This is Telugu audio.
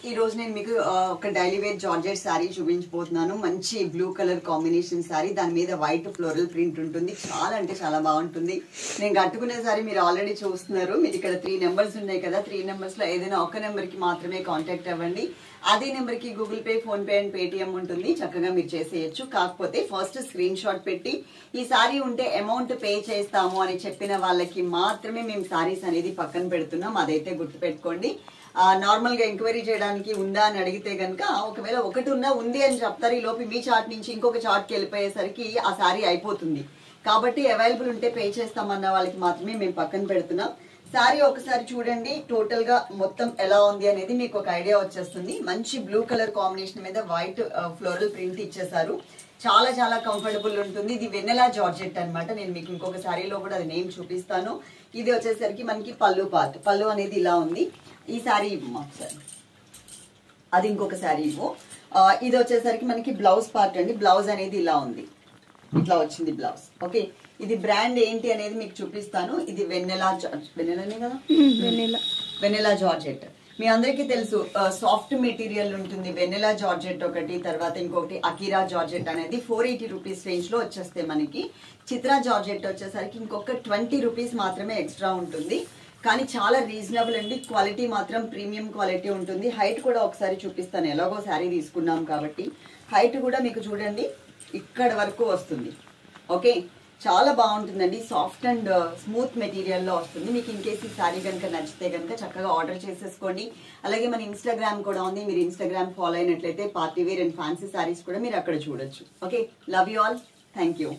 ఈ రోజు నేను మీకు ఒక డైలీ వేర్ జార్జెట్ శారీ చూపించబోతున్నాను. మంచి బ్లూ కలర్ కాంబినేషన్ శారీ, దాని మీద వైట్ ఫ్లోరల్ ప్రింట్ ఉంటుంది. చాలా అంటే చాలా బాగుంటుంది. నేను కట్టుకునే శారీ మీరు ఆల్రెడీ చూస్తున్నారు. మీరు ఇక్కడ 3 నెంబర్స్ ఉన్నాయి కదా, 3 నెంబర్స్ లో ఏదైనా ఒక నెంబర్ కి మాత్రమే కాంటాక్ట్ అవ్వండి. అదే నెంబర్ కి Google pay, phone pay and Paytm ఉంటుంది. చక్కగా మీరు చేసేయచ్చు. కాకపోతే ఫస్ట్ స్క్రీన్ షాట్ పెట్టి ఈ శారీ ఉంటే అమౌంట్ పే చేస్తాము అని చెప్పిన వాళ్ళకి మాత్రమే మేము శారీస్ అనేది పక్కన పెడుతున్నాం. అదైతే గుర్తుపెట్టుకోండి. నార్మల్ గా ఎంక్వైరీ చేయడానికి ఉందా అని అడిగితే గనక ఒకవేళ ఒకటి ఉన్నా ఉంది అని చెప్తారు. ఈ లోపు మీ చార్ట్ నుంచి ఇంకొక చార్ట్ కి వెళ్ళిపోయేసరికి ఆ శారీ అయిపోతుంది. కాబట్టి అవైలబుల్ ఉంటే పే చేస్తామన్న వాళ్ళకి మాత్రమే మేము పక్కన పెడుతున్నాం. శారీ ఒకసారి చూడండి, టోటల్ గా మొత్తం ఎలా ఉంది అనేది మీకు ఒక ఐడియా వచ్చేస్తుంది. మంచి బ్లూ కలర్ కాంబినేషన్ మీద వైట్ ఫ్లోరల్ ప్రింట్ ఇచ్చేసారు. చాలా చాలా కంఫర్టబుల్ ఉంటుంది. ఇది వెన్నెలా జార్జెట్ అన్నమాట. నేను మీకు ఇంకొక శారీలో కూడా అది నేమ్ చూపిస్తాను. ఇది వచ్చేసరికి మనకి పళ్ళు పార్ట్. పళ్ళు అనేది ఇలా ఉంది. ఈ శారీ ఒకసారి అది ఇంకొక శారీ ఇవ్వు. ఇది వచ్చేసరికి మనకి బ్లౌజ్ పార్ట్ అండి. బ్లౌజ్ అనేది ఇలా ఉంది, ఇట్లా వచ్చింది బ్లౌజ్. ఓకే, ఇది బ్రాండ్ ఏంటి అనేది మీకు చూపిస్తాను. ఇది వెన్నెలానే కదా, వెన్నెలా జార్జెట్. మీ అందరికీ తెలుసు సాఫ్ట్ మెటీరియల్ ఉంటుంది. వెన్నెలా జార్జెట్ ఒకటి, తర్వాత ఇంకొకటి అకీరా జార్జెట్ అనేది 480 రూపీస్ రేంజ్ లో వచ్చేస్తే మనకి చిత్రా జార్జెట్ వచ్చేసరికి ఇంకొక 20 రూపీస్ మాత్రమే ఎక్స్ట్రా ఉంటుంది. కానీ చాలా రీజనబుల్ అండి. క్వాలిటీ మాత్రం ప్రీమియం క్వాలిటీ ఉంటుంది. హైట్ కూడా ఒకసారి చూపిస్తాను. ఎలాగో శారీ తీసుకున్నాం కాబట్టి హైట్ కూడా మీకు చూడండి ఇక్కడ వరకు వస్తుంది. ఓకే, చాలా బాగుంటుందండి. సాఫ్ట్ అండ్ స్మూత్ మెటీరియల్ లో వస్తుంది. మీకు ఇన్ కేసు ఈ శారీ కనుక నచ్చితే కనుక చక్కగా ఆర్డర్ చేసేసుకోండి. అలాగే మన ఇన్స్టాగ్రామ్ కూడా ఉంది. మీరు ఇన్స్టాగ్రామ్ ఫాలో అయినట్లయితే party wear and fancy saris కూడా మీరు అక్కడ చూడొచ్చు. Okay, love you all. Thank you.